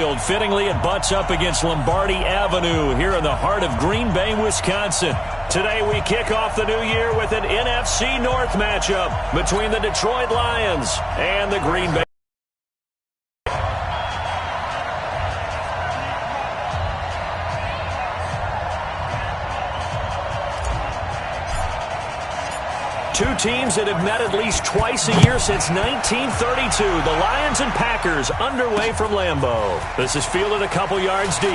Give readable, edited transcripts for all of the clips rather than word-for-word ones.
field. Fittingly, it butts up against Lombardi Avenue here in the heart of Green Bay, Wisconsin. Today we kick off the new year with an NFC North matchup between the Detroit Lions and the Green Bay. Two teams that have met at least twice a year since 1932. The Lions and Packers underway from Lambeau. This is fielded a couple yards deep.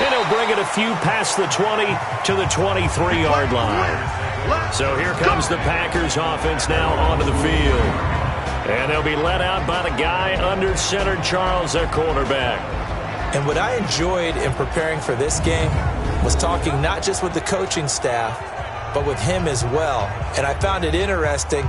And he'll bring it a few past the 20 to the 23-yard line. So here comes the Packers offense now onto the field. And they'll be led out by the guy under center, Charles, their quarterback. And what I enjoyed in preparing for this game was talking not just with the coaching staff, but with him as well. And I found it interesting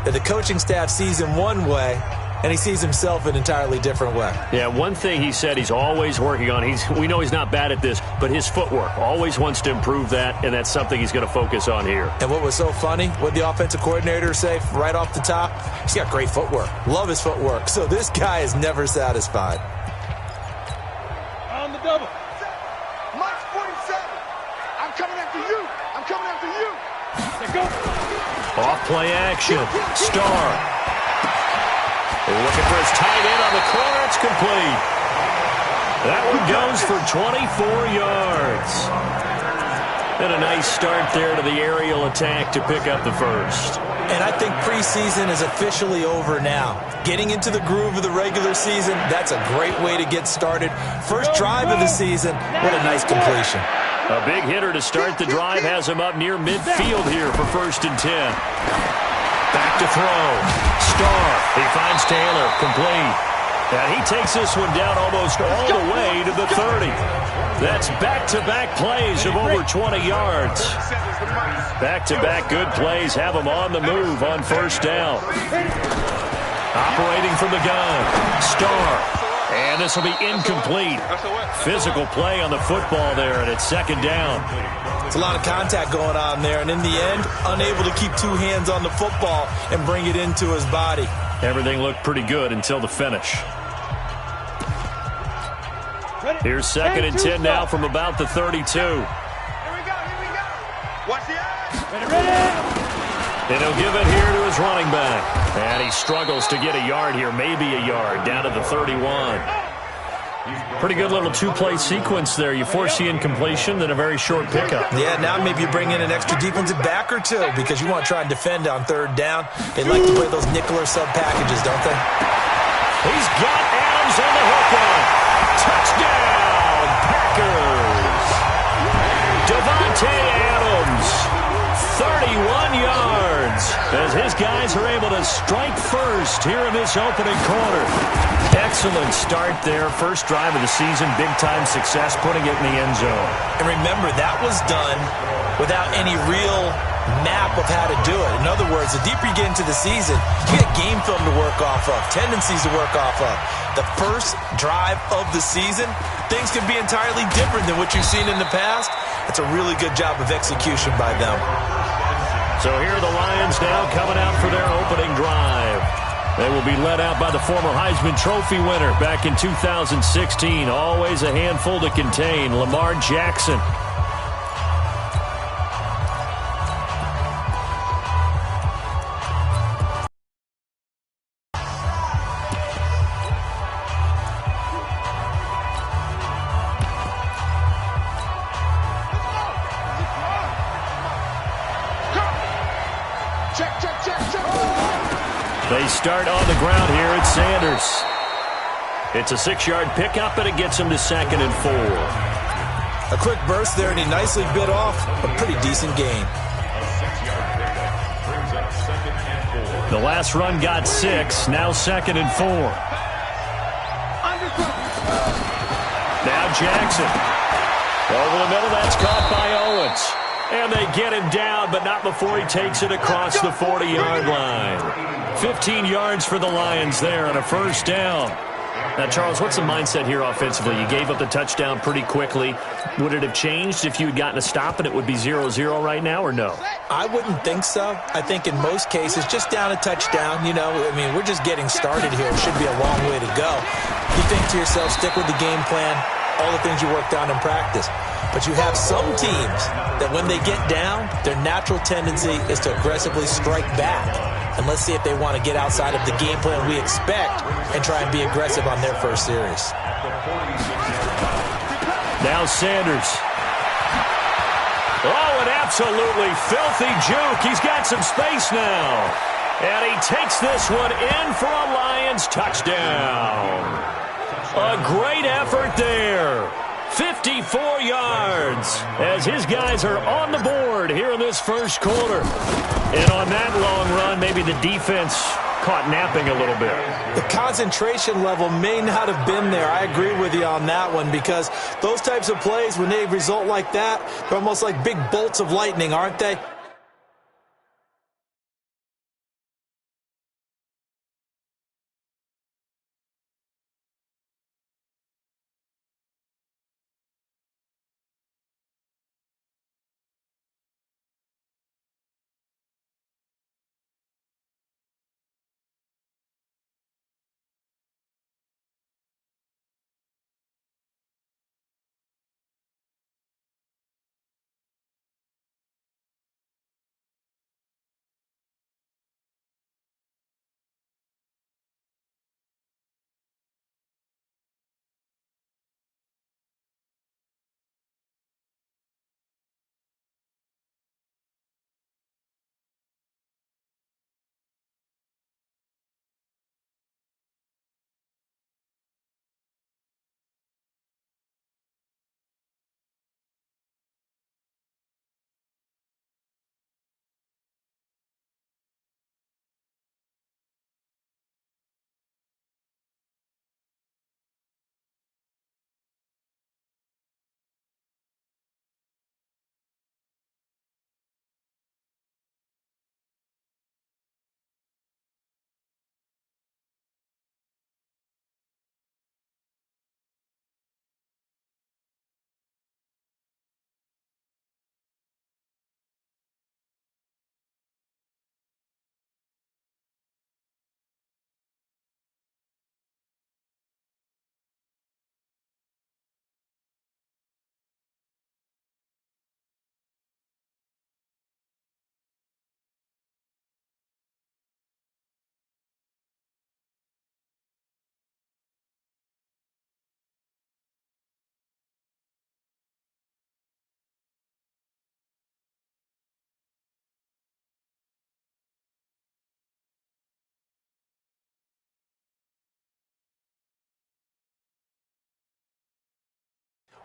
that the coaching staff sees him one way, and he sees himself an entirely different way. Yeah, one thing he said he's always working on, we know he's not bad at this, but his footwork, always wants to improve that, and that's something he's going to focus on here. And what was so funny, what the offensive coordinator say right off the top, he's got great footwork. Love his footwork. So this guy is never satisfied. On the double. Mike's 47. I'm coming after you. I'm coming after you. Let's go. Off play action. Starr. Looking for his tight end on the corner. It's complete. That one goes for 24 yards. And a nice start there to the aerial attack to pick up the first. And I think preseason is officially over now. Getting into the groove of the regular season, that's a great way to get started. First drive of the season, what a nice completion. A big hitter to start the drive has him up near midfield here for 1st and 10. Back to throw. Starr. He finds Taylor. Complete. And he takes this one down almost all the way to the 30. That's back-to-back plays of over 20 yards. Back-to-back good plays have him on the move on 1st down. Operating from the gun. Starr. And this will be incomplete. Physical play on the football there, and it's 2nd down. It's a lot of contact going on there, and in the end, unable to keep two hands on the football and bring it into his body. Everything looked pretty good until the finish. Here's 2nd and 10 now from about the 32. Here we go. Watch the eye. Ready. And he'll give it here to his running back. And he struggles to get a yard here, maybe a yard, down to the 31. Pretty good little two-play sequence there. You force the incompletion, then a very short pickup. Yeah, now maybe you bring in an extra defensive back or two because you want to try and defend on 3rd down. They like to play those nickel or sub packages, don't they? He's got Adams on the hook line. Touchdown, Packers. Davante Adams, 31 yards, as his guys are able to strike first here in this opening quarter. Excellent start there. First drive of the season, big-time success, putting it in the end zone. And remember, that was done without any real map of how to do it. In other words, the deeper you get into the season, you get game film to work off of, tendencies to work off of. The first drive of the season, things can be entirely different than what you've seen in the past. It's a really good job of execution by them. So here are the Lions now coming out for their opening drive. They will be led out by the former Heisman Trophy winner back in 2016. Always a handful to contain, Lamar Jackson. They start on the ground here at Sanders. It's a 6-yard pickup, and it gets him to 2nd and 4. A quick burst there, and he nicely bit off a pretty decent gain. The last run got 6, now 2nd and 4. Now Jackson. Over the middle, that's caught by Owens. And they get him down, but not before he takes it across the 40-yard line. 15 yards for the Lions there on a 1st down. Now, Charles, what's the mindset here offensively? You gave up the touchdown pretty quickly. Would it have changed if you had gotten a stop and it would be 0-0 right now, or no? I wouldn't think so. I think in most cases, just down a touchdown, we're just getting started here. It should be a long way to go. You think to yourself, stick with the game plan, all the things you worked on in practice. But you have some teams that when they get down, their natural tendency is to aggressively strike back. And let's see if they want to get outside of the game plan we expect and try and be aggressive on their first series. Now Sanders. Oh, an absolutely filthy juke. He's got some space now. And he takes this one in for a Lions touchdown. A great effort there. 54 yards as his guys are on the board here in this first quarter. And on that long run, maybe the defense caught napping a little bit. The concentration level may not have been there. I agree with you on that one, because those types of plays, when they result like that, they're almost like big bolts of lightning, aren't they?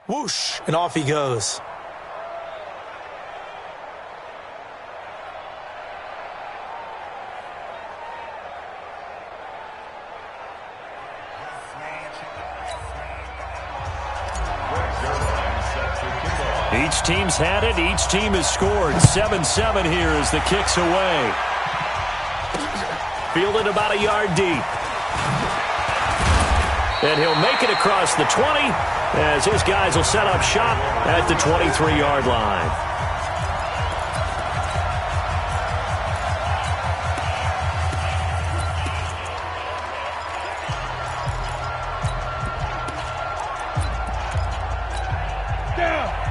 Whoosh, and off he goes. Each team's had it. Each team has scored. 7-7 here as the kick's away. Fielded about a yard deep. And he'll make it across the 20 as his guys will set up shop at the 23-yard line.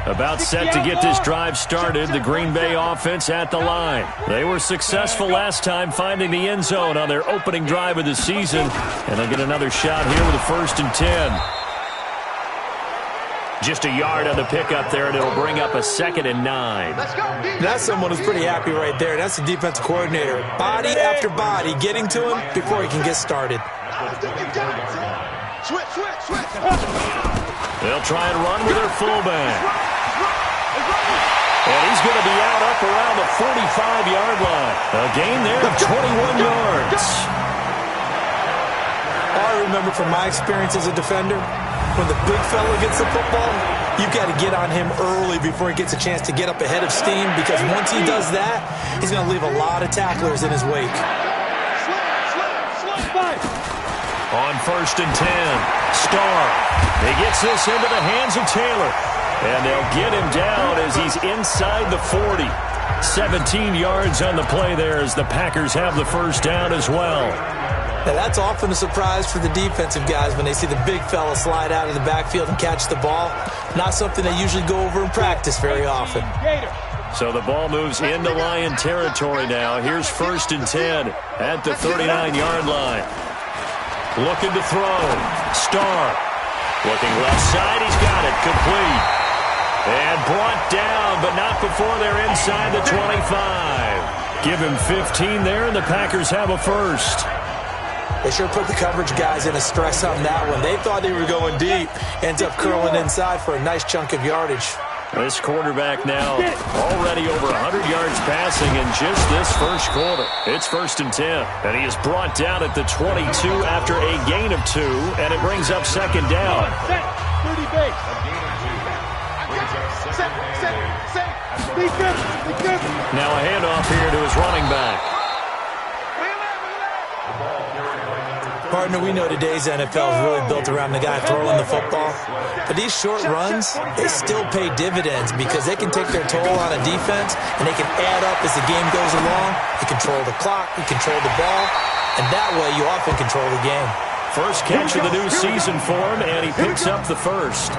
About set to get this drive started, the Green Bay offense at the line. They were successful last time finding the end zone on their opening drive of the season, and they'll get another shot here with a 1st and 10. Just a yard on the pickup there, and it'll bring up a 2nd and 9. That's someone who's pretty happy right there. That's the defensive coordinator. Body after body getting to him before he can get started. They'll try and run with their fullback. And he's going to be out up around the 45-yard line. A gain there of 21 yards. I remember from my experience as a defender, when the big fella gets the football, you've got to get on him early before he gets a chance to get up ahead of steam, because once he does that, he's going to leave a lot of tacklers in his wake. On 1st and 10, Starr. He gets this into the hands of Taylor. And they'll get him down as he's inside the 40. 17 yards on the play there as the Packers have the first down as well. Now, that's often a surprise for the defensive guys when they see the big fella slide out of the backfield and catch the ball. Not something they usually go over in practice very often. So the ball moves into Lion territory now. Here's 1st and 10 at the 39-yard line. Looking to throw. Starr. Looking left side. He's got it. Complete. And brought down, but not before they're inside the 25. Give him 15 there, and the Packers have a first. They sure put the coverage guys in a stress on that one. They thought they were going deep. Ends up curling inside for a nice chunk of yardage. This quarterback now already over 100 yards passing in just this first quarter. It's 1st and 10, and he is brought down at the 22 after a gain of 2, and it brings up 2nd down. Now a handoff here to his running back. Partner, we know today's NFL is really built around the guy throwing the football. But these short runs, they still pay dividends because they can take their toll on a defense and they can add up as the game goes along. You control the clock, you control the ball, and that way you often control the game. First catch of the new season for him, and he picks up the first.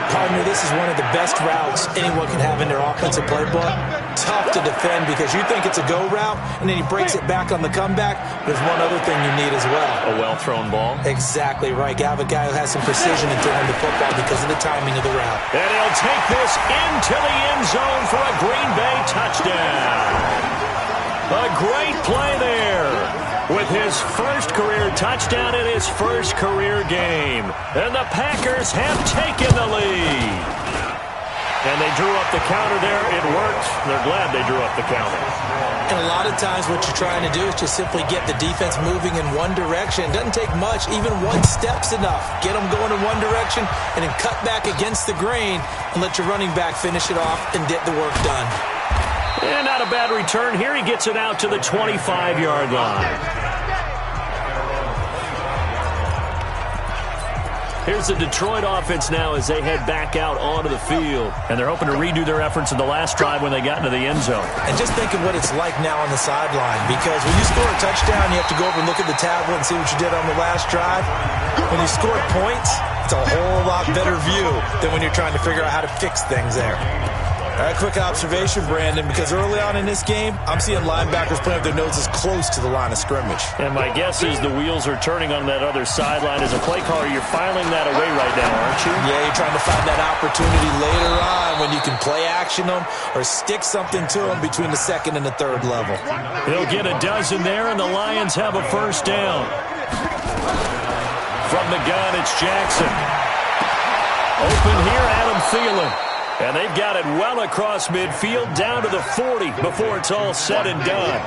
Partner, this is one of the best routes anyone can have in their offensive playbook. Tough to defend because you think it's a go route, and then he breaks it back on the comeback. There's one other thing you need as well. A well-thrown ball. Exactly right. You have a guy who has some precision in throwing the football because of the timing of the route. And he'll take this into the end zone for a Green Bay touchdown. A great play there with his first career touchdown in his first career game. And the Packers have taken the lead. And they drew up the counter there. It worked. They're glad they drew up the counter. And a lot of times what you're trying to do is just simply get the defense moving in one direction. It doesn't take much. Even one step's enough. Get them going in one direction and then cut back against the grain and let your running back finish it off and get the work done. And not a bad return here. He gets it out to the 25-yard line. Here's the Detroit offense now as they head back out onto the field. And they're hoping to redo their efforts in the last drive when they got into the end zone. And just think of what it's like now on the sideline. Because when you score a touchdown, you have to go over and look at the tablet and see what you did on the last drive. When you score points, it's a whole lot better view than when you're trying to figure out how to fix things there. All right, quick observation, Brandon, because early on in this game, I'm seeing linebackers playing with their noses close to the line of scrimmage. And my guess is the wheels are turning on that other sideline. As a play caller, you're filing that away right now, aren't you? Yeah, you're trying to find that opportunity later on when you can play action them or stick something to them between the second and the third level. He'll get a dozen there, and the Lions have a first down. From the gun, it's Jackson. Open here, Adam Thielen. And they've got it well across midfield, down to the 40 before it's all said and done.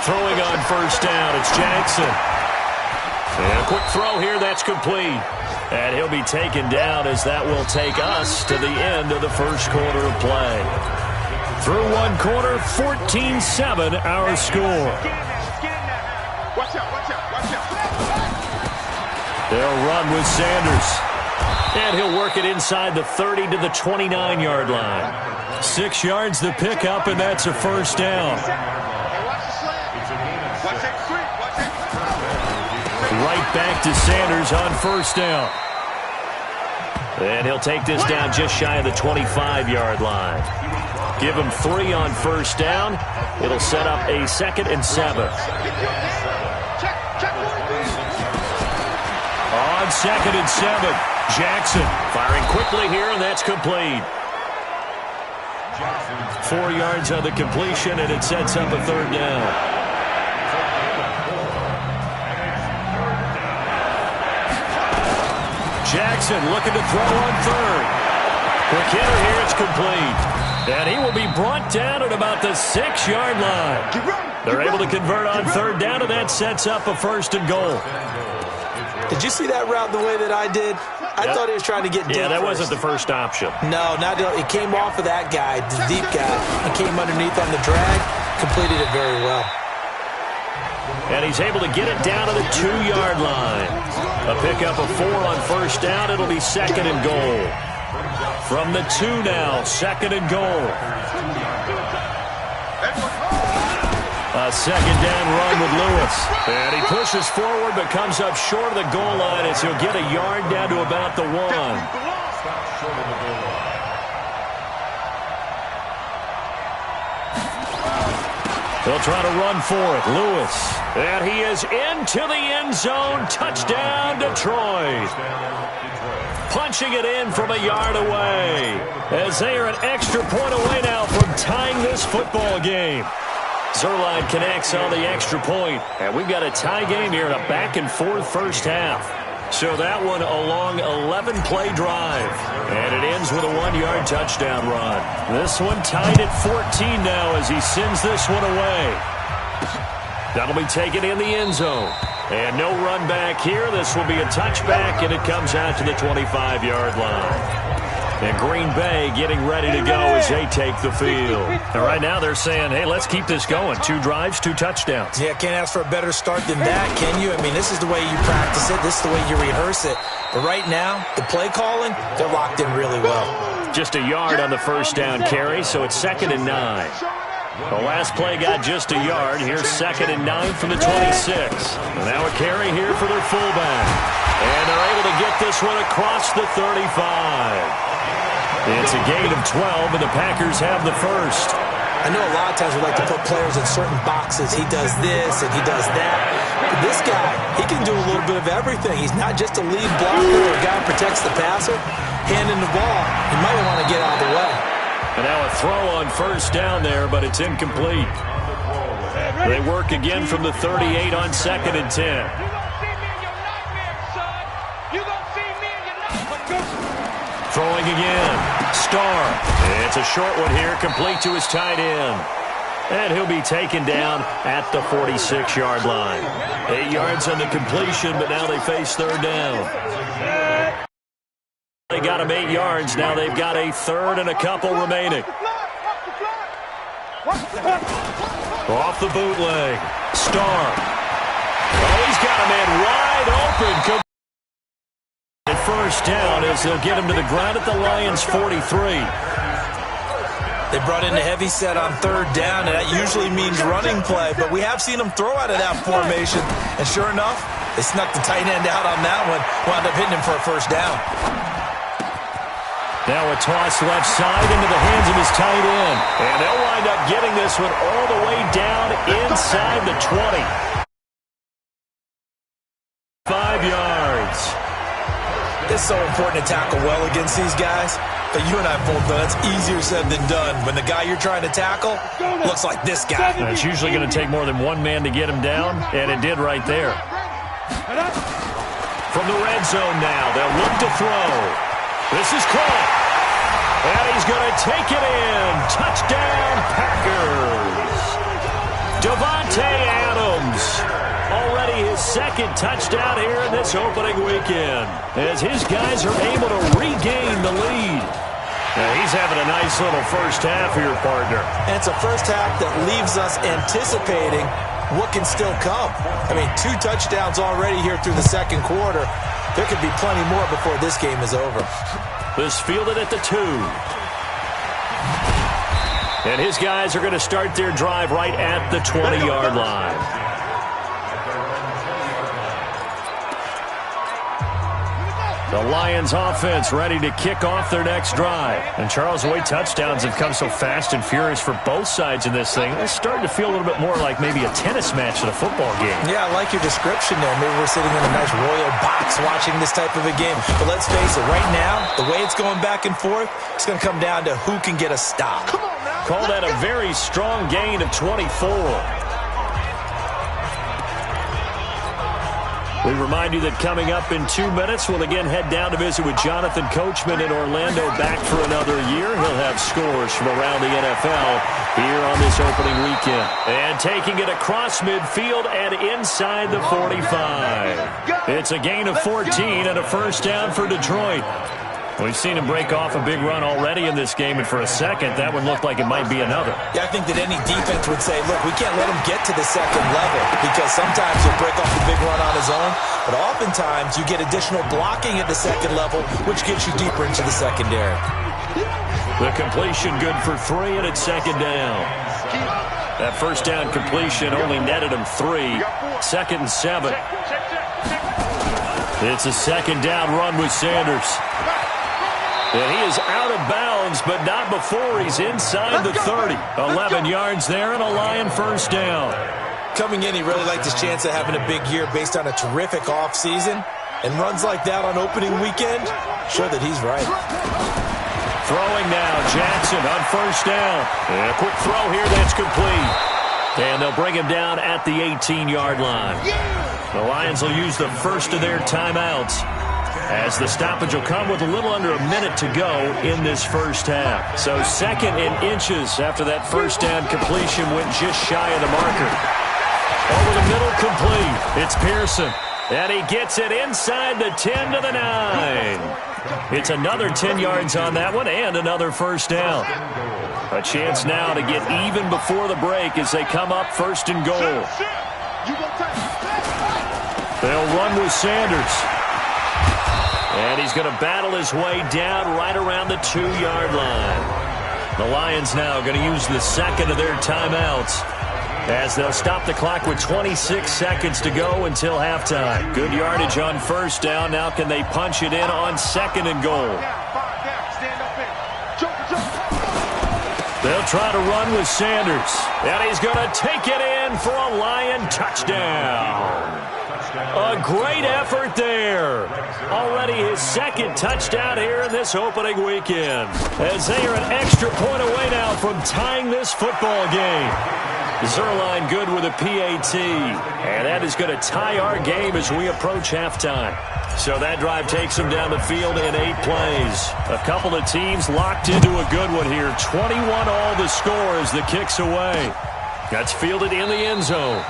Throwing on first down, it's Jackson. And a quick throw here, that's complete. And he'll be taken down as that will take us to the end of the first quarter of play. Through one quarter, 14-7 our score. Watch out, watch out, watch out. They'll run with Sanders. And he'll work it inside the 30 to the 29-yard line. 6 yards the pickup, and that's a first down. Right back to Sanders on first down. And he'll take this down just shy of the 25-yard line. Give him 3 on first down. It'll set up a 2nd and 7. On 2nd and 7. Jackson firing quickly here, and that's complete. 4 yards on the completion, and it sets up a third down. Jackson looking to throw on third. Quick hitter here, it's complete. And he will be brought down at about the 6-yard line. They're able to convert on third down, and that sets up a 1st and goal. Did you see that route the way that I did? I thought he was trying to get deep. Yeah, that first. wasn't the first option. No, it came off of that guy, the deep guy, and came underneath on the drag, completed it very well. And And he's able to get it down to the 2-yard line. A pickup of 4 on first down. It'll be second and goal. From the 2 now, second and goal. A second down run with Lewis. And he pushes forward but comes up short of the goal line as he'll get a yard down to about the 1. They'll try to run for it. Lewis. And he is into the end zone. Touchdown, Detroit. Punching it in from a yard away. As they are an extra point away now from tying this football game. Zerline connects on the extra point. And we've got a tie game here in a back-and-forth first half. So that one a long 11-play drive. And it ends with a 1-yard touchdown run. This one tied at 14 now as he sends this one away. That'll be taken in the end zone. And no run back here. This will be a touchback, and it comes out to the 25-yard line. And Green Bay getting ready to go as they take the field. And right now they're saying, hey, let's keep this going. 2 drives, 2 touchdowns. Yeah, can't ask for a better start than that, can you? I mean, this is the way you practice it. This is the way you rehearse it. But right now, the play calling, they're locked in really well. Just a yard on the first down carry, so it's second and 9. The last play got just a yard. Here's second and 9 from the 26. And now a carry here for their fullback. And they're able to get this one across the 35. It's a gain of 12, and the Packers have the first. I know a lot of times we like to put players in certain boxes. He does this and he does that. But this guy, he can do a little bit of everything. He's not just a lead blocker or a guy who protects the passer. Handing the ball, he might want to get out of the way. And now a throw on first down there, but it's incomplete. They work again from the 38 on second and 10. Throwing again. Starr. It's a short one here, complete to his tight end. And he'll be taken down at the 46-yard line. 8 yards on the completion, but now they face third down. They got him 8 yards. Now they've got a third and a couple remaining. Off the bootleg. Starr. Oh, he's got a man wide open. First down as they'll get him to the ground at the Lions' 43. They brought in a heavy set on third down, and that usually means running play, but we have seen them throw out of that formation, and sure enough, they snuck the tight end out on that one, wound up hitting him for a first down. Now a toss left side into the hands of his tight end, and they'll wind up getting this one all the way down inside the 20. 5 yards. It's so important to tackle well against these guys. But you and I both know that's easier said than done. When the guy you're trying to tackle looks like this guy. And it's usually going to take more than one man to get him down, and it did right there. From the red zone now, they'll look to throw. This is caught. And he's going to take it in. Touchdown, Packers. Davante Adams. Already his second touchdown here in this opening weekend as his guys are able to regain the lead. Now he's having a nice little first half here, partner. And it's a first half that leaves us anticipating what can still come. I mean, 2 touchdowns already here through the second quarter. There could be plenty more before this game is over. This fielded at the 2. And his guys are going to start their drive right at the 20-yard line. The Lions offense ready to kick off their next drive. And Charles, the way touchdowns have come so fast and furious for both sides in this thing, it's starting to feel a little bit more like maybe a tennis match than a football game. Yeah, I like your description there. Maybe we're sitting in a nice royal box watching this type of a game. But let's face it, right now, the way it's going back and forth, it's going to come down to who can get a stop. Call that a very strong gain of 24. We remind you that coming up in 2 minutes, we'll again head down to visit with Jonathan Coachman in Orlando, back for another year. He'll have scores from around the NFL here on this opening weekend. And taking it across midfield and inside the 45. It's a gain of 14 and a first down for Detroit. We've seen him break off a big run already in this game, and for a second, that one looked like it might be another. Yeah, I think that any defense would say, look, we can't let him get to the second level because sometimes he'll break off a big run on his own, but oftentimes you get additional blocking at the second level, which gets you deeper into the secondary. The completion good for 3, and it's second down. That first down completion only netted him 3. Second and 7. It's a second down run with Sanders. And he is out of bounds, but not before he's inside the 30. 11 yards there and a Lion first down. Coming in, he really liked his chance of having a big year based on a terrific offseason. And runs like that on opening weekend show that he's right. Throwing now, Jackson on first down. And a quick throw here that's complete. And they'll bring him down at the 18-yard line. The Lions will use the first of their timeouts, as the stoppage will come with a little under a minute to go in this first half. So second and inches after that first down completion went just shy of the marker. Over the middle, complete. It's Pearson. And he gets it inside the 10 to the 9. It's another 10 yards on that one and another first down. A chance now to get even before the break as they come up first and goal. They'll run with Sanders. And he's going to battle his way down right around the 2-yard line. The Lions now going to use the second of their timeouts, as they'll stop the clock with 26 seconds to go until halftime. Good yardage on first down. Now can they punch it in on second and goal? They'll try to run with Sanders. And he's going to take it in for a Lion touchdown. A great effort there. Already his second touchdown here in this opening weekend, as they are an extra point away now from tying this football game. Zerline good with a PAT, and that is going to tie our game as we approach halftime. So that drive takes them down the field in 8 plays. A couple of teams locked into a good one here. 21 all the score as the kick's away. That's fielded in the end zone.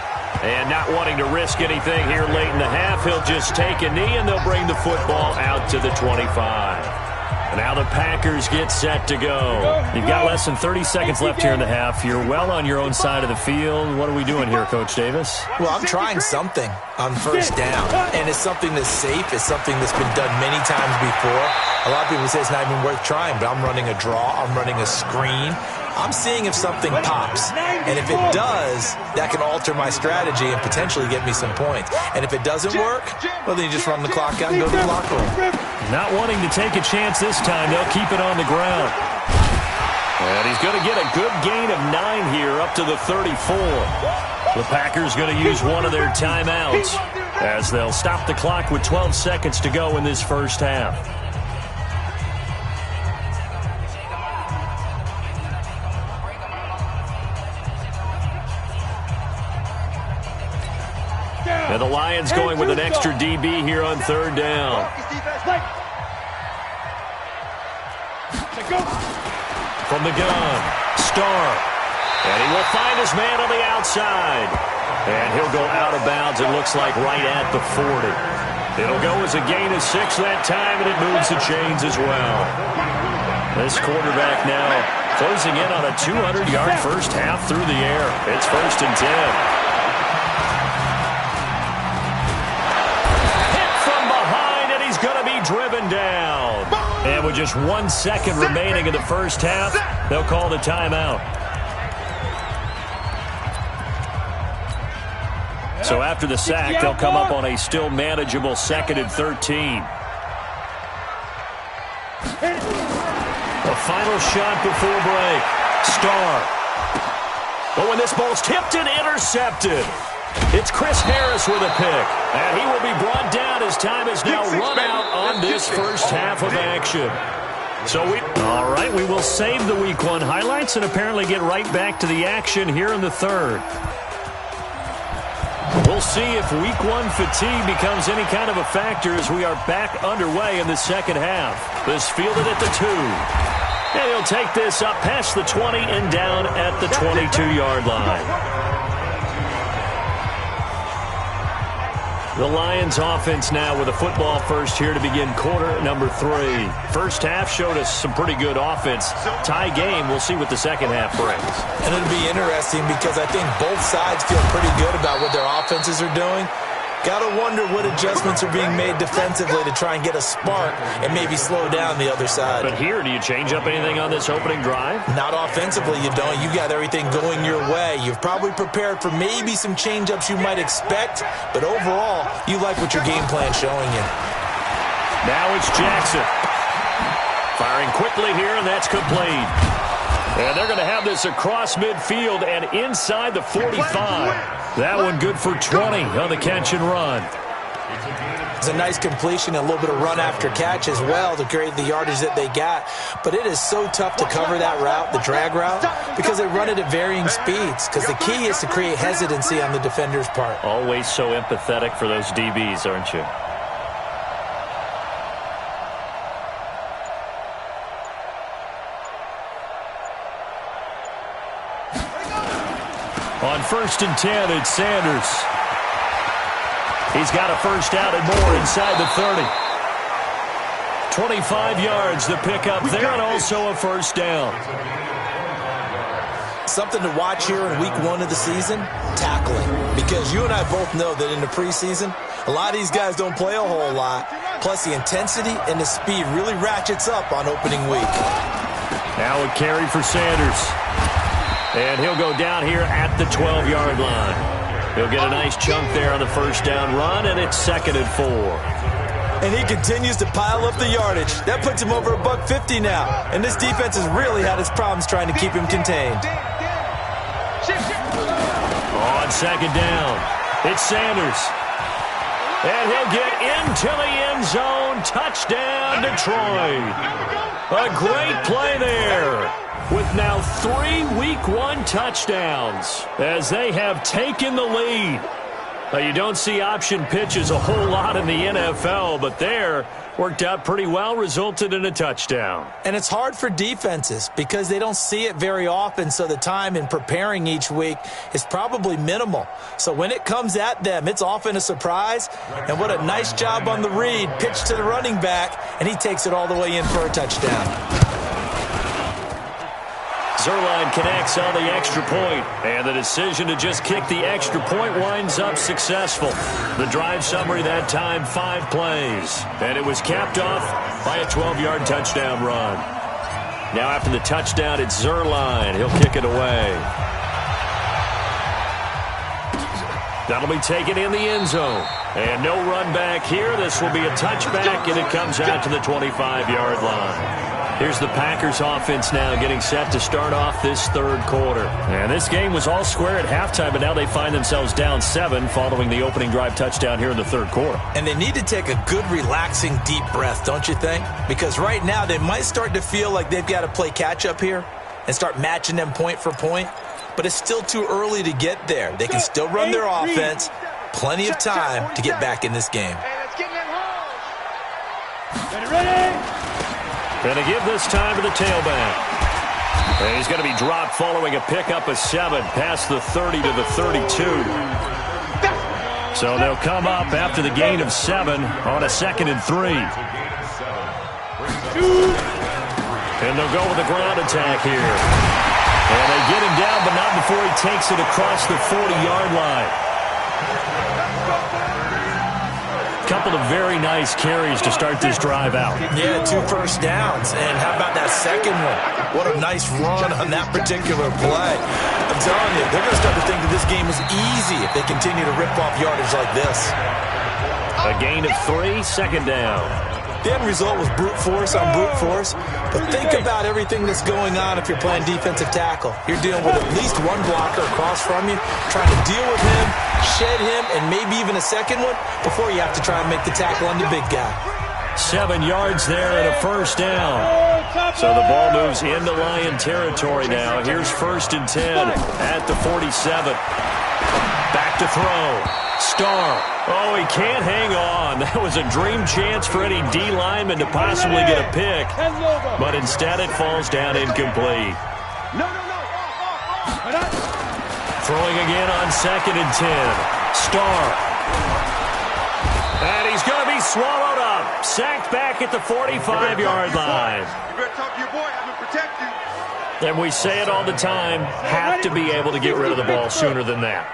And not wanting to risk anything here late in the half, he'll just take a knee and they'll bring the football out to the 25. Now the Packers get set to go. You've got less than 30 seconds left here in the half. You're well on your own side of the field. What are we doing here, Coach Davis? Well, I'm trying something on first down, and it's something that's safe. It's something that's been done many times before. A lot of people say it's not even worth trying, but I'm running a draw. I'm running a screen. I'm seeing if something pops, and if it does, that can alter my strategy and potentially get me some points. And if it doesn't work, well, then you just run the clock out and go to the locker room. Not wanting to take a chance this time, they'll keep it on the ground. And he's going to get a good gain of 9 here up to the 34. The Packers going to use one of their timeouts, as they'll stop the clock with 12 seconds to go in this first half. And the Lions going with an extra DB here on third down. From the gun, Starr. And he will find his man on the outside. And he'll go out of bounds, it looks like, right at the 40. It'll go as a gain of 6 that time, and it moves the chains as well. This quarterback now closing in on a 200-yard first half through the air. It's first and 10. Driven down. And with just 1 second remaining in the first half, they'll call the timeout. So after the sack, they'll come up on a still manageable 2nd and 13. A final shot before break. Starr. Oh, and this ball's tipped and intercepted. It's Chris Harris with a pick, and he will be brought down as time is now run out on this first half of action. All right, we will save the Week 1 highlights and apparently get right back to the action here in the third. We'll see if Week 1 fatigue becomes any kind of a factor as we are back underway in the second half. This fielded at the 2. And he'll take this up past the 20 and down at the 22-yard line. The Lions offense now with a football first here to begin quarter number 3. First half showed us some pretty good offense. Tie game, we'll see what the second half brings. And it'll be interesting because I think both sides feel pretty good about what their offenses are doing. Gotta wonder what adjustments are being made defensively to try and get a spark and maybe slow down the other side. But here, do you change up anything on this opening drive? Not offensively, you don't. You got everything going your way. You've probably prepared for maybe some change-ups you might expect, but overall, you like what your game plan's showing you. Now it's Jackson. Firing quickly here, and that's complete. And they're going to have this across midfield and inside the 45. That one good for 20 on the catch and run. It's a nice completion and a little bit of run after catch as well to create the yardage that they got. But it is so tough to cover that route, the drag route, because they run it at varying speeds. Because the key is to create hesitancy on the defender's part. Always so empathetic for those DBs, aren't you? On 1st and 10, it's Sanders. He's got a first out and more inside the 30. 25 yards to pick up there and also a first down. Something to watch here in week 1 of the season, tackling. Because you and I both know that in the preseason, a lot of these guys don't play a whole lot. Plus the intensity and the speed really ratchets up on opening week. Now a carry for Sanders. And he'll go down here at the 12-yard line. He'll get a nice chunk there on the first down run, and it's 2nd and 4. And he continues to pile up the yardage. That puts him over $150 now. And this defense has really had its problems trying to keep him contained. On 2nd down, it's Sanders. And he'll get into the end zone. Touchdown, Detroit. A great play there. With now 3 Week 1 touchdowns as they have taken the lead. Now, you don't see option pitches a whole lot in the NFL, but there worked out pretty well, resulted in a touchdown. And it's hard for defenses because they don't see it very often, so the time in preparing each week is probably minimal. So when it comes at them, it's often a surprise. And what a nice job on the read. Pitch to the running back, and he takes it all the way in for a touchdown. Zuerlein connects on the extra point, and the decision to just kick the extra point winds up successful. The drive summary that time, 5 plays, and it was capped off by a 12-yard touchdown run. Now after the touchdown, it's Zuerlein. He'll kick it away. That'll be taken in the end zone. And no run back here. This will be a touchback, and it comes out to the 25-yard line. Here's the Packers offense now getting set to start off this 3rd quarter. And this game was all square at halftime, but now they find themselves down 7 following the opening drive touchdown here in the 3rd quarter. And they need to take a good, relaxing, deep breath, don't you think? Because right now they might start to feel like they've got to play catch-up here and start matching them point for point. But it's still too early to get there. They can still run their offense. Plenty of time to get back in this game. Going to give this time to the tailback. And he's going to be dropped following a pickup of 7 past the 30 to the 32. So they'll come up after the gain of 7 on a 2nd and 3. And they'll go with a ground attack here. And they get him down, but not before he takes it across the 40-yard line. Couple of very nice carries to start this drive out. Yeah, 2 first downs. And how about that second one? What a nice run on that particular play. I'm telling you, they're going to start to think that this game is easy if they continue to rip off yardage like this. A gain of 3, 2nd down. The end result was brute force on brute force. But think about everything that's going on if you're playing defensive tackle. You're dealing with at least one blocker across from you, trying to deal with him, shed him, and maybe even a second one before you have to try and make the tackle on the big guy. 7 yards there and a first down. So the ball moves into Lion territory now. Here's 1st and 10 at the 47. Back to throw. Starr. Oh, he can't hang on. That was a dream chance for any D lineman to possibly get a pick. But instead it falls down incomplete. Throwing again on 2nd and 10. Starr. And he's going to be swallowed up. Sacked back at the 45-yard line. You better talk to your boy, have him protect you. And we say it all the time, have to be able to get rid of the ball sooner than that.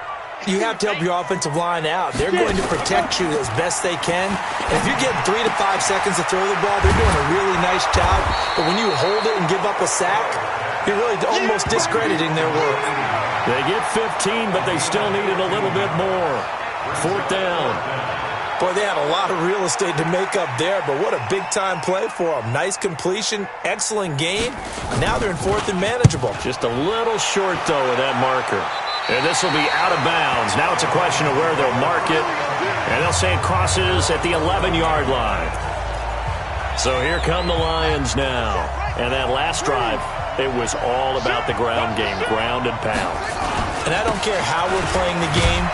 You have to help your offensive line out. They're going to protect you as best they can. And if you're getting 3 to 5 seconds to throw the ball, they're doing a really nice job. But when you hold it and give up a sack, you're really almost discrediting their work. They get 15, but they still needed a little bit more. 4th down. Boy, they had a lot of real estate to make up there, but what a big-time play for them. Nice completion, excellent game. Now they're in 4th and manageable. Just a little short, though, with that marker. And this will be out of bounds. Now it's a question of where they'll mark it. And they'll say it crosses at the 11-yard line. So here come the Lions now. And that last drive, it was all about the ground game, ground and pound. And I don't care how we're playing the game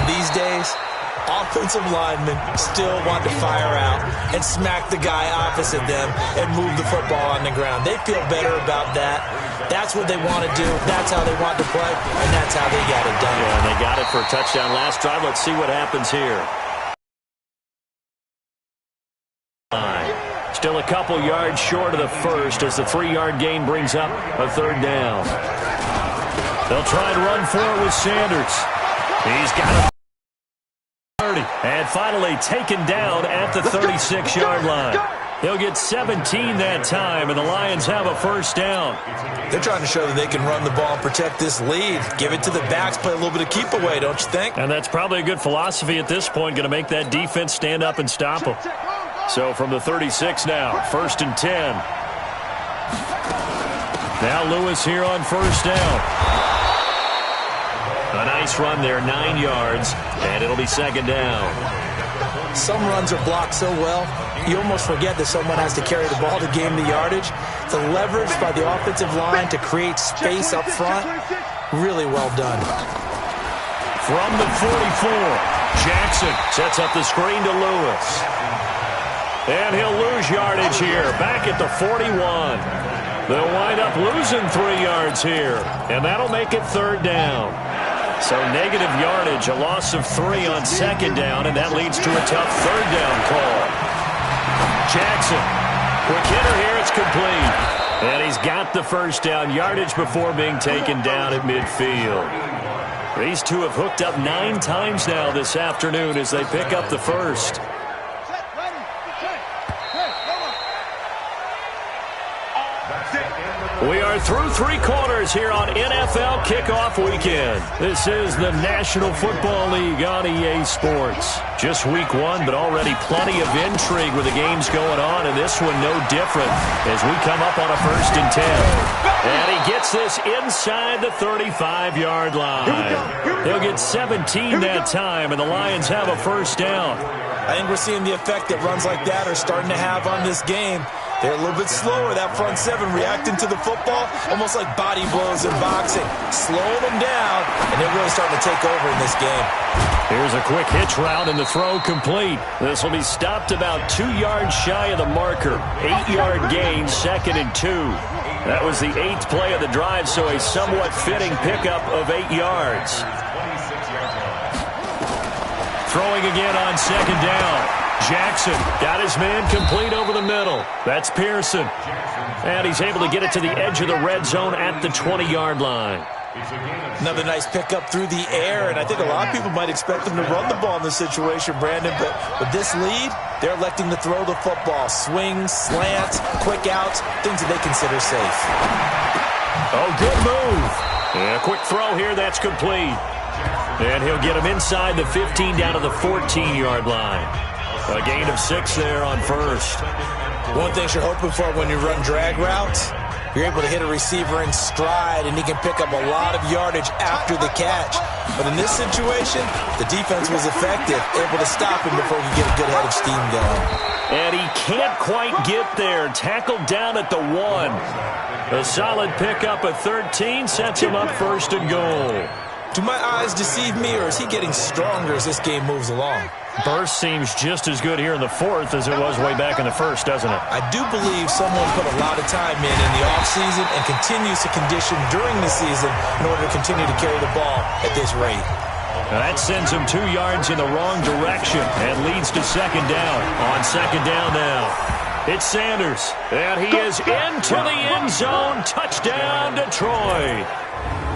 these days, offensive linemen still want to fire out and smack the guy opposite them and move the football on the ground. They feel better about that. That's what they want to do. That's how they want to play, and that's how they got it done. Yeah, and they got it for a touchdown last drive. Let's see what happens here. Still a couple yards short of the first as the 3-yard gain brings up a 3rd down. They'll try and run for it with Sanders. He's got it. And finally taken down at the 36-yard line. He'll get 17 that time, and the Lions have a 1st down. They're trying to show that they can run the ball and protect this lead. Give it to the backs, play a little bit of keep away, don't you think? And that's probably a good philosophy at this point, going to make that defense stand up and stop them. So from the 36 now, 1st and 10. Now Lewis here on 1st down. A nice run there, 9 yards, and it'll be 2nd down. Some runs are blocked so well, you almost forget that someone has to carry the ball to gain the yardage. The leverage by the offensive line to create space up front, really well done. From the 44, Jackson sets up the screen to Lewis. And he'll lose yardage here, back at the 41. They'll wind up losing 3 yards here, and that'll make it 3rd down. So negative yardage, a loss of 3 on 2nd down, and that leads to a tough 3rd down call. Jackson, quick hitter here, it's complete. And he's got the 1st down, yardage before being taken down at midfield. These two have hooked up 9 times now this afternoon as they pick up the 1st. We are through 3 quarters here on NFL Kickoff Weekend. This is the National Football League on EA Sports. Just week 1, but already plenty of intrigue with the games going on, and this one no different as we come up on a 1st and 10. And he gets this inside the 35-yard line. He'll get 17 that time, and the Lions have a 1st down. I think we're seeing the effect that runs like that are starting to have on this game. They're a little bit slower, that front 7, reacting to the football, almost like body blows in boxing. Slowing them down, and they're really starting to take over in this game. Here's a quick hitch route, and the throw complete. This will be stopped about 2 yards shy of the marker. 8-yard gain, 2nd and 2. That was the 8th play of the drive, so a somewhat fitting pickup of 8 yards. Throwing again on 2nd down. Jackson got his man complete over the middle. That's Pearson. And he's able to get it to the edge of the red zone at the 20-yard line. Another nice pickup through the air, and I think a lot of people might expect them to run the ball in this situation, Brandon, but with this lead, they're electing to throw the football. Swings, slants, quick outs, things that they consider safe. Oh, good move. And a quick throw here, that's complete. And he'll get him inside the 15 down to the 14-yard line. A gain of 6 there on 1st. One thing you're hoping for when you run drag routes, you're able to hit a receiver in stride, and he can pick up a lot of yardage after the catch. But in this situation, the defense was effective, able to stop him before he could get a good head of steam going. And he can't quite get there. Tackled down at the 1. A solid pickup at 13 sets him up 1st and goal. Do my eyes deceive me, or is he getting stronger as this game moves along? Burst seems just as good here in the 4th as it was way back in the 1st, doesn't it? I do believe someone put a lot of time in the offseason and continues to condition during the season in order to continue to carry the ball at this rate. That sends him 2 yards in the wrong direction and leads to second down. On second down now, it's Sanders. And he is into the end zone. Touchdown, Detroit.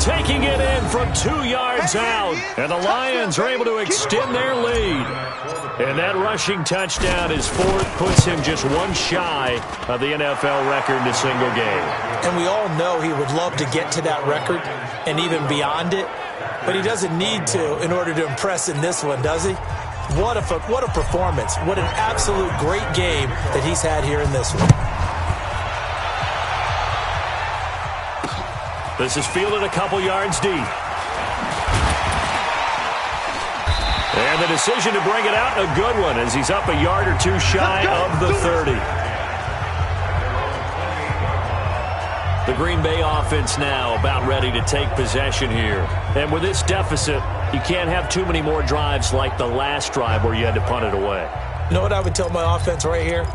Taking it in from 2 yards out. And the Lions are able to extend their lead. And that rushing touchdown is fourth, puts him just one shy of the NFL record in a single game. And we all know he would love to get to that record and even beyond it. But he doesn't need to in order to impress in this one, does he? What a performance. What an absolute great game that he's had here in this one. This is fielded a couple yards deep. And the decision to bring it out, a good one, as he's up a yard or two shy of the 30. The Green Bay offense now about ready to take possession here. And with this deficit, you can't have too many more drives like the last drive where you had to punt it away. You know what I would tell my offense right here?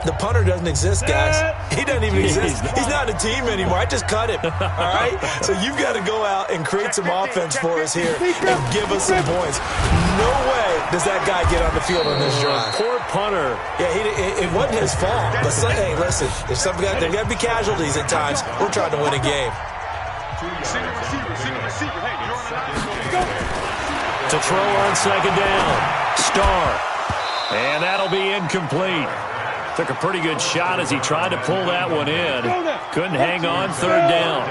The punter doesn't exist, guys. He doesn't even exist. He's not a team anymore. I just cut him, all right? So you've got to go out and create some offense for us here and give us some points. No way does that guy get on the field on this drive. Poor punter. Yeah, it wasn't his fault. But, hey, listen, there's got to be casualties at times. We're trying to win a game. To throw on second down. Starr. And that'll be incomplete. Took a pretty good shot as he tried to pull that one in. Couldn't hang on third down.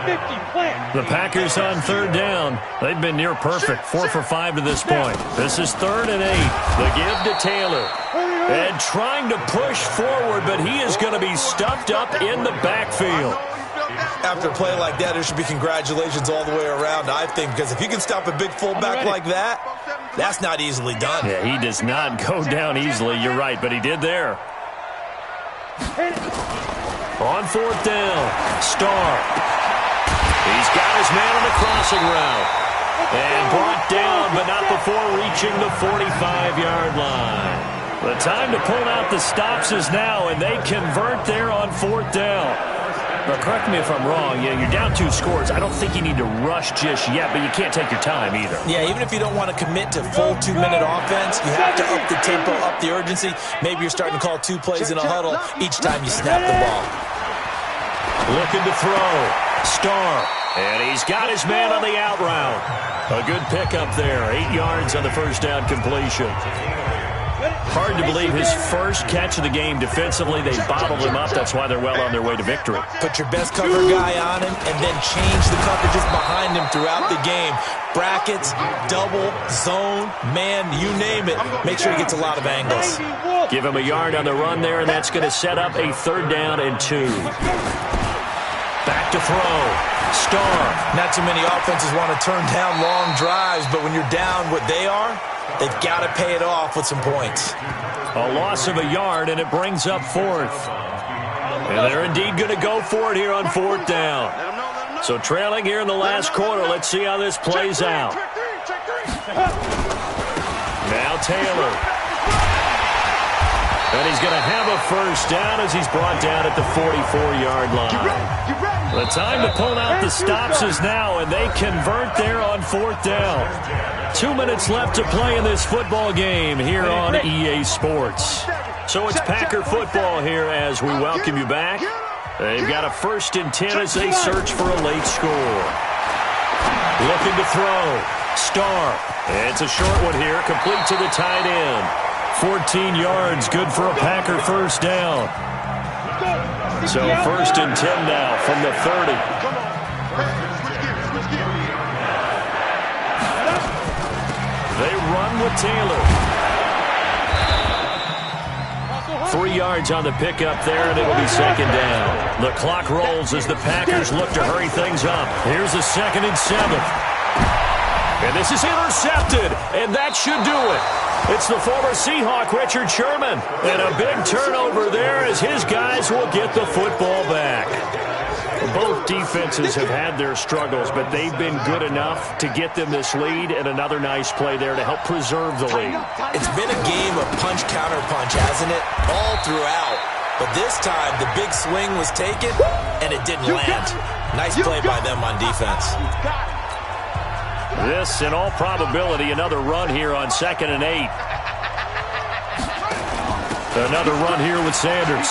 The Packers on third down. They've been near perfect. 4 for 5 to this point. This is 3rd and 8. The give to Taylor. And trying to push forward, but he is going to be stuffed up in the backfield. After a play like that, there should be congratulations all the way around, I think, because if you can stop a big fullback like that, that's not easily done. Yeah, he does not go down easily. You're right, but he did there. On 4th down, Starr. He's got his man on the crossing route. And brought down, but not before reaching the 45-yard line. The time to pull out the stops is now, and they convert there on 4th down. Now, correct me if I'm wrong. Yeah, you're down 2 scores. I don't think you need to rush just yet, but you can't take your time either. Yeah, even if you don't want to commit to full 2-minute offense, you have to up the tempo, up the urgency. Maybe you're starting to call 2 plays in a huddle each time you snap the ball. Looking to throw. Starr. And he's got his man on the out route. A good pickup there. 8 yards on the first down completion. Hard to believe his first catch of the game defensively. They bottled him up. That's why they're well on their way to victory. Put your best cover guy on him and then change the coverages behind him throughout the game. Brackets, double, zone, man, you name it. Make sure he gets a lot of angles. Give him a yard on the run there, and that's going to set up a 3rd down and 2. Back to throw. Starr. Not too many offenses want to turn down long drives, but when you're down what they are, they've got to pay it off with some points. A loss of a yard, and it brings up 4th. And they're indeed going to go for it here on 4th down. So trailing here in the last quarter. Let's see how this plays out. Now Taylor. And he's going to have a first down as he's brought down at the 44-yard line. The time to pull out the stops is now, and they convert there on 4th down. 2 minutes left to play in this football game here on EA Sports. So it's Packer football here as we welcome you back. They've got a 1st and 10 as they search for a late score. Looking to throw. Starr. It's a short one here, complete to the tight end. 14 yards, good for a Packer first down. So 1st and 10 now from the 30. They run with Taylor. 3 yards on the pickup there, and it'll be 2nd down. The clock rolls as the Packers look to hurry things up. Here's a 2nd and 7. And this is intercepted, and that should do it. It's the former Seahawk, Richard Sherman. And a big turnover there as his guys will get the football back. Both defenses have had their struggles, but they've been good enough to get them this lead, and another nice play there to help preserve the lead. It's been a game of punch-counter-punch, hasn't it? All throughout. But this time, the big swing was taken, and it didn't land. Nice play by them on defense. This, in all probability, another run here on 2nd and 8. Another run here with Sanders.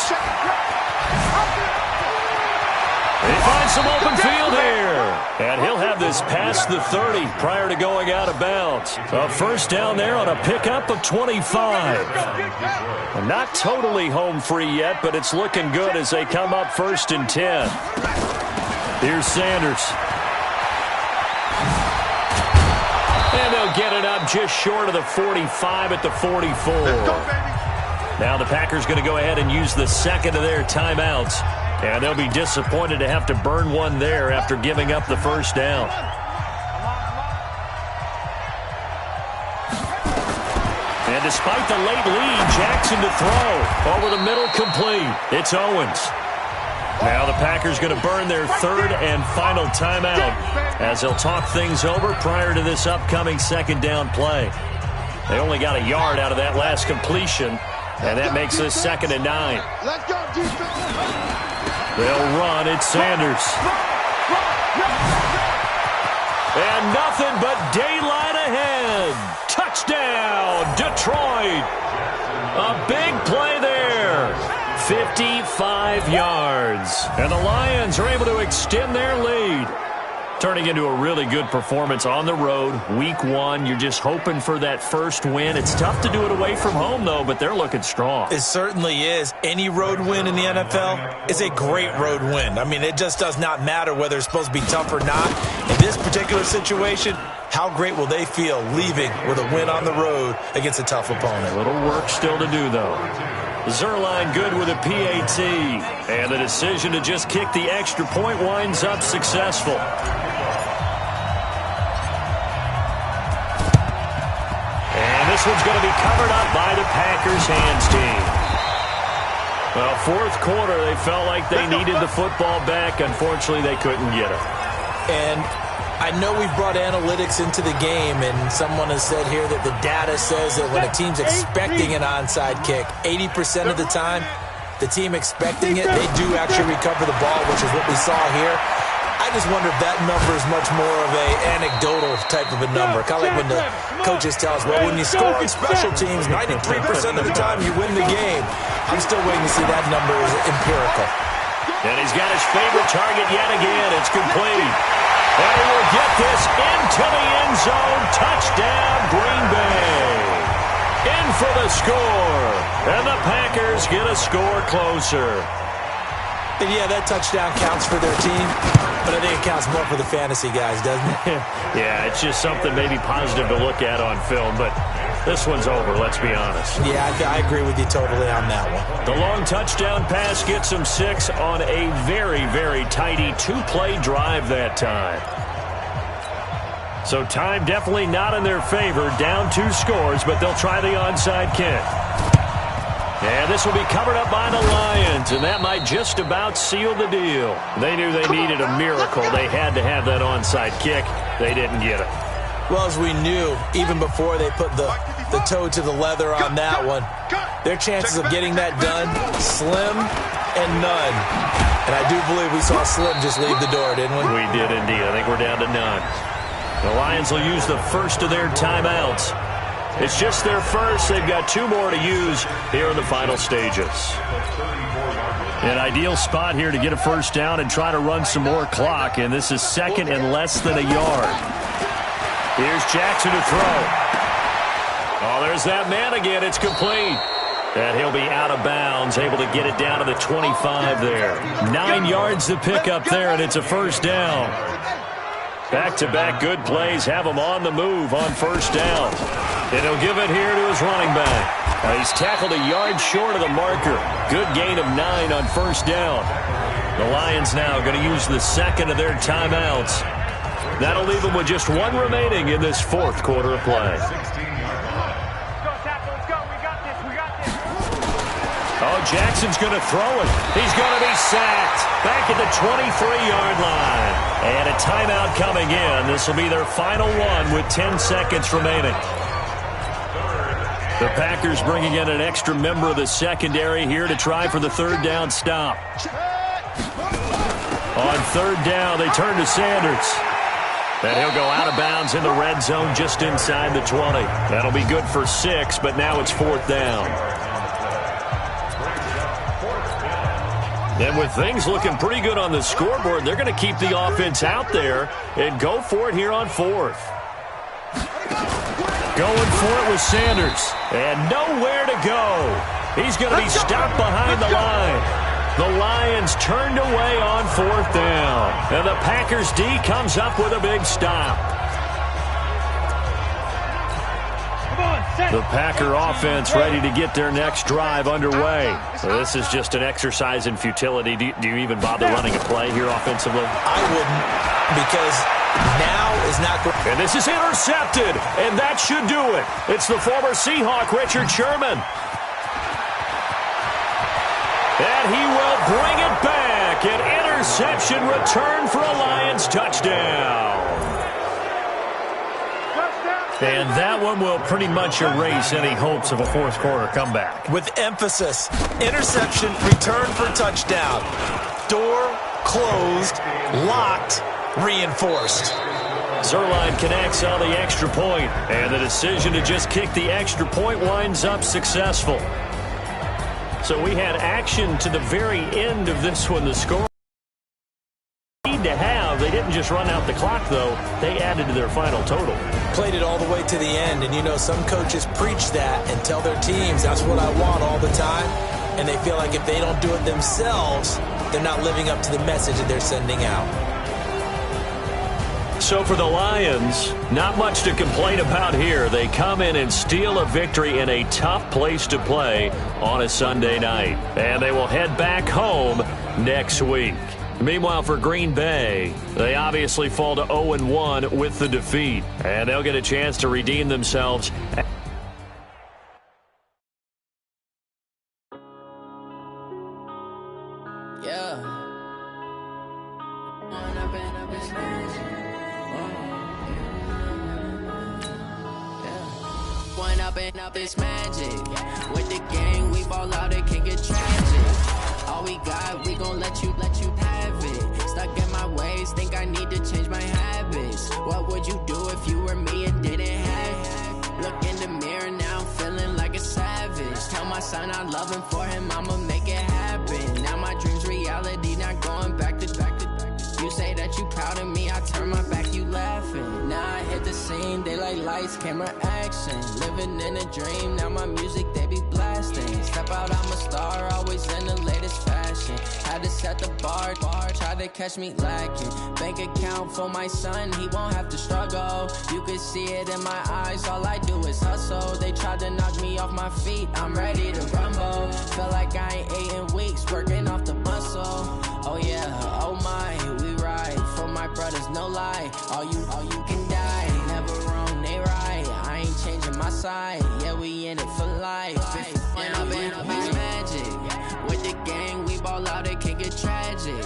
He finds some open field here. And he'll have this past the 30 prior to going out of bounds. A first down there on a pickup of 25. Not totally home free yet, but it's looking good as they come up 1st and 10. Here's Sanders. And they'll get it up just short of the 45 at the 44. Now the Packers going to go ahead and use the second of their timeouts. And they'll be disappointed to have to burn one there after giving up the first down. And despite the late lead, Jackson to throw. Over the middle, complete. It's Owens. Now the Packers going to burn their 3rd and final timeout as they'll talk things over prior to this upcoming 2nd down play. They only got a yard out of that last completion, and that makes this 2nd and 9. They'll run. It's Sanders. And nothing but daylight ahead. Touchdown, Detroit. A big play there. 55 yards. And the Lions are able to extend their lead. Turning into a really good performance on the road. Week 1, you're just hoping for that first win. It's tough to do it away from home, though, but they're looking strong. It certainly is. Any road win in the NFL is a great road win. I mean, it just does not matter whether it's supposed to be tough or not. In this particular situation, how great will they feel leaving with a win on the road against a tough opponent? A little work still to do, though. Zerline good with a PAT. And the decision to just kick the extra point winds up successful. This one's going to be covered up by the Packers hands team. Well, 4th quarter, they felt like they needed the football back. Unfortunately, they couldn't get it. And I know we've brought analytics into the game, and someone has said here that the data says that when a team's expecting an onside kick, 80% of the time, the team expecting it, they do actually recover the ball, which is what we saw here. I just wonder if that number is much more of a anecdotal type of a number. Kind of like when the coaches tell us, well, when you score on special teams, 93% of the time you win the game. I'm still waiting to see that number is empirical. And he's got his favorite target yet again. It's complete. And he will get this into the end zone. Touchdown, Green Bay. In for the score. And the Packers get a score closer. And yeah, that touchdown counts for their team, but I think it counts more for the fantasy guys, doesn't it? Yeah, it's just something maybe positive to look at on film, but this one's over, let's be honest. Yeah, I agree with you totally on that one. The long touchdown pass gets them 6 on a very, very tidy 2-play drive that time. So time definitely not in their favor, down 2 scores, but they'll try the onside kick. And this will be covered up by the Lions, and that might just about seal the deal. They knew they needed a miracle. They had to have that onside kick. They didn't get it. Well, as we knew, even before they put the toe to the leather on that one, their chances of getting that done, slim and none. And I do believe we saw Slim just leave the door, didn't we? We did indeed. I think we're down to none. The Lions will use the first of their timeouts. It's just their first. They've got 2 more to use here in the final stages. An ideal spot here to get a first down and try to run some more clock, and this is 2nd and less than a yard. Here's Jackson to throw. Oh, there's that man again. It's complete. And he'll be out of bounds, able to get it down to the 25 there. 9 yards to pick up there, and it's a first down. Back-to-back good plays have him on the move on first down. And he'll give it here to his running back. He's tackled a yard short of the marker. Good gain of 9 on first down. The Lions now going to use the second of their timeouts. That'll leave them with just 1 remaining in this 4th quarter of play. Oh, Jackson's going to throw it. He's going to be sacked. Back at the 23-yard line. And a timeout coming in. This will be their final one with 10 seconds remaining. The Packers bringing in an extra member of the secondary here to try for the 3rd down stop. On 3rd down, they turn to Sanders. And he'll go out of bounds in the red zone just inside the 20. That'll be good for 6, but now it's 4th down. And with things looking pretty good on the scoreboard, they're going to keep the offense out there and go for it here on 4th. Going for it with Sanders. And nowhere to go. He's going to be stopped behind the line. The Lions turned away on 4th down. And the Packers D comes up with a big stop. The Packer offense ready to get their next drive underway. So this is just an exercise in futility. Do you even bother running a play here offensively? I wouldn't, because now is not good. And this is intercepted, and that should do it. It's the former Seahawk, Richard Sherman. And he will bring it back. An interception return for a Lions touchdown. And that one will pretty much erase any hopes of a fourth quarter comeback. With emphasis, interception, return for touchdown. Door closed, locked, reinforced. Zuerlein connects on the extra point, and the decision to just kick the extra point winds up successful. So we had action to the very end of this one. The score to have. They didn't just run out the clock, though. They added to their final total. Played it all the way to the end, and you know some coaches preach that and tell their teams that's what I want all the time, and they feel like if they don't do it themselves, they're not living up to the message that they're sending out. So for the Lions, not much to complain about here. They come in and steal a victory in a tough place to play on a Sunday night, and they will head back home next week. Meanwhile, for Green Bay, they obviously fall to 0-1 with the defeat, and they'll get a chance to redeem themselves. Up this magic with the gang, we ball out, it can get tragic. All we got, we gon' let you have it. Stuck in my ways, think I need to change my habits. What would you do if you were me and didn't have it? Look in the mirror now, I'm feeling like a savage. Tell my son I love him, for him I'ma make it happen. Now my dreams reality, not going back to. You say that you proud of me, I turn my back, you laughing. Now I hit the scene, they like lights, camera, action. Living in a dream, now my music, they be blasting. Step out, I'm a star, always in the latest fashion. Had to set the bar, try to catch me lacking. Bank account for my son, he won't have to struggle. You can see it in my eyes, all I do is hustle. They tried to knock me off my feet, I'm ready to rumble. Feel like I ain't ate in weeks, working off the muscle. Oh yeah, oh my, we ride for my brothers, no lie. All you can die, never wrong, they right. I ain't changing my side, yeah, we in it for life. When I've been up is magic. With the gang, we ball out, it can get tragic.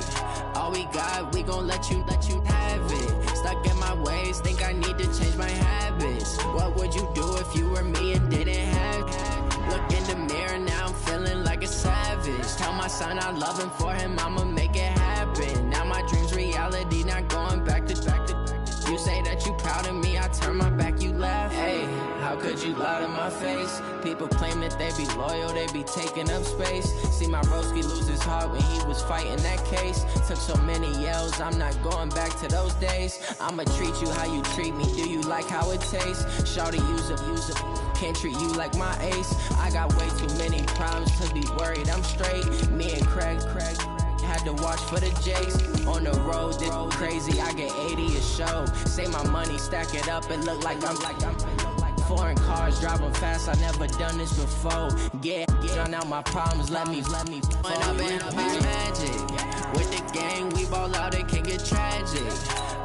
All we got, we gon' let you have it. Stuck in my ways, think I need to change my habits. What would you do if you were me and didn't have it? Look in the mirror, now I'm feeling like a savage. Tell my son I love him, for him I'ma make it happen. Now my dreams reality, not going back to. You say that you proud of me, I turn my back, you laugh. Hey, how could you lie to my face? People claim that they be loyal, they be taking up space. See my broski lose his heart when he was fighting that case. Took so many yells, I'm not going back to those days. I'ma treat you how you treat me, do you like how it tastes? Shawty, use up, can't treat you like my ace. I got way too many problems to be worried, I'm straight. Me and Craig had to watch for the Jakes. On the road, this crazy, I get 80 a show. Say my money, stack it up, it look like I'm foreign cars, driving fast, I never done this before. Get drown out my problems, let me When I've been up is magic. With the gang, we ball out, it can get tragic.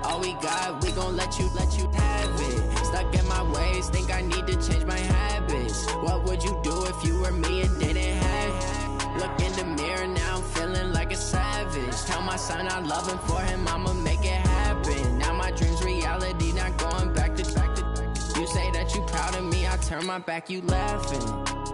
All we got, we gon' let you have it. Stuck in my ways, think I need to change my habits. What would you do if you were me and didn't have it? Look in the mirror, now I'm feeling like a savage. Tell my son I love him, for him I'ma make it happen. Now my dreams reality, not going back to. You say that you proud of me, I turn my back, you laughing.